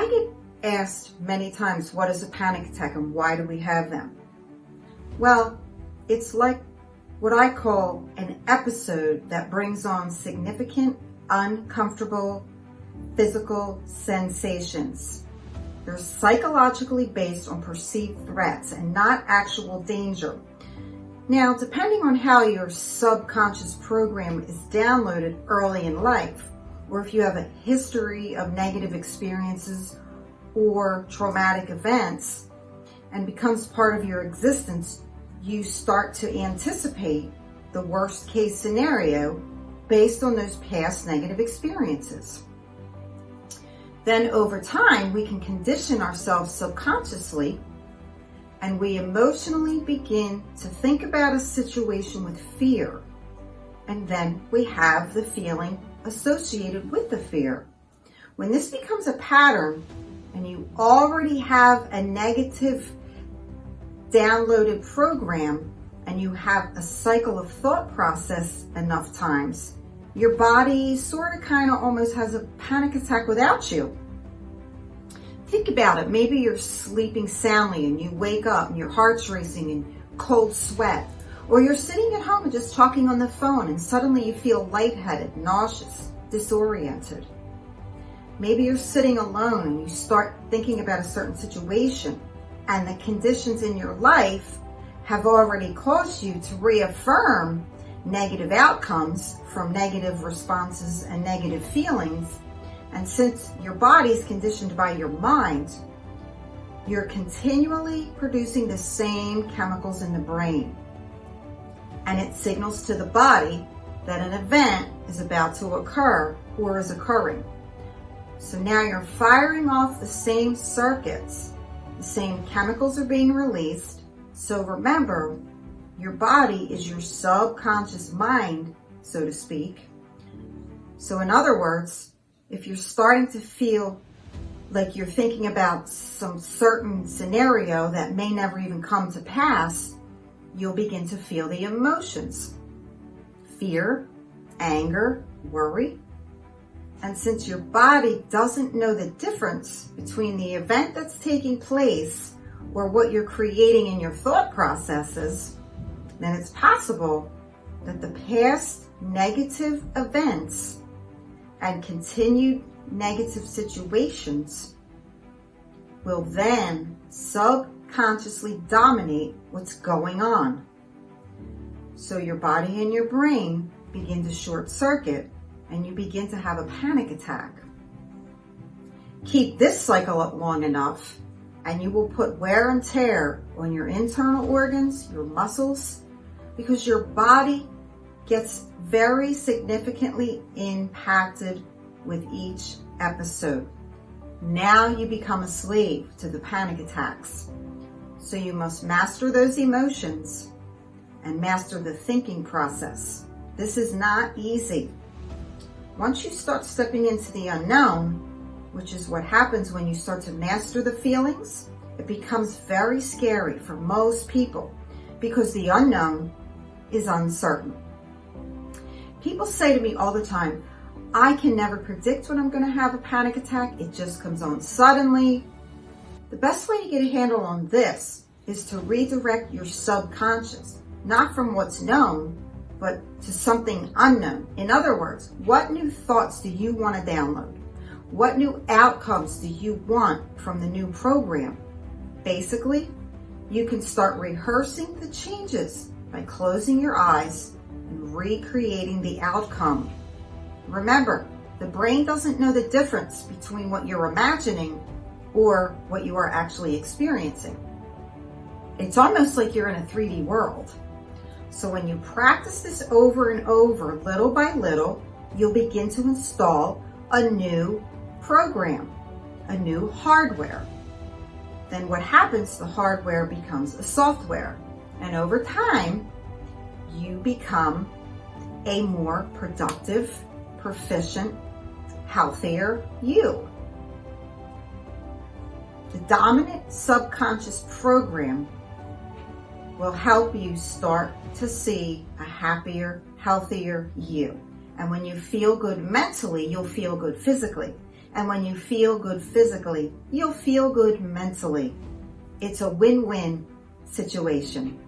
I get asked many times, what is a panic attack and why do we have them? Well, it's like what I call an episode that brings on significant, uncomfortable physical sensations. They're psychologically based on perceived threats and not actual danger. Now, depending on how your subconscious program is downloaded early in life, or if you have a history of negative experiences or traumatic events and becomes part of your existence, you start to anticipate the worst case scenario based on those past negative experiences. Then over time, we can condition ourselves subconsciously and we emotionally begin to think about a situation with fear. And then we have the feeling associated with the fear. When this becomes a pattern and you already have a negative downloaded program and you have a cycle of thought process enough times, your body sort of kind of almost has a panic attack without you. Think about it. Maybe you're sleeping soundly and you wake up and your heart's racing and cold sweat. Or you're sitting at home and just talking on the phone and suddenly you feel lightheaded, nauseous, disoriented. Maybe you're sitting alone and you start thinking about a certain situation and the conditions in your life have already caused you to reaffirm negative outcomes from negative responses and negative feelings. And since your body is conditioned by your mind, you're continually producing the same chemicals in the brain. And it signals to the body that an event is about to occur or is occurring. So now you're firing off the same circuits. The same chemicals are being released. So remember, your body is your subconscious mind, so to speak. So in other words, if you're starting to feel like you're thinking about some certain scenario that may never even come to pass, you'll begin to feel the emotions: fear, anger, worry. And since your body doesn't know the difference between the event that's taking place or what you're creating in your thought processes, then it's possible that the past negative events and continued negative situations will then subconsciously dominate what's going on. So your body and your brain begin to short circuit and you begin to have a panic attack. Keep this cycle up long enough and you will put wear and tear on your internal organs, your muscles, because your body gets very significantly impacted with each episode. Now you become a slave to the panic attacks. So you must master those emotions and master the thinking process. This is not easy. Once you start stepping into the unknown, which is what happens when you start to master the feelings, it becomes very scary for most people because the unknown is uncertain. People say to me all the time, I can never predict when I'm going to have a panic attack. It just comes on suddenly. The best way to get a handle on this is to redirect your subconscious, not from what's known, but to something unknown. In other words, what new thoughts do you want to download? What new outcomes do you want from the new program? Basically, you can start rehearsing the changes by closing your eyes and recreating the outcome. Remember, the brain doesn't know the difference between what you're imagining or what you are actually experiencing. It's almost like you're in a 3D world. So when you practice this over and over, little by little, you'll begin to install a new program, a new hardware. Then what happens, the hardware becomes a software. And over time, you become a more productive, proficient, healthier you. The dominant subconscious program will help you start to see a happier, healthier you. And when you feel good mentally, you'll feel good physically. And when you feel good physically, you'll feel good mentally. It's a win-win situation.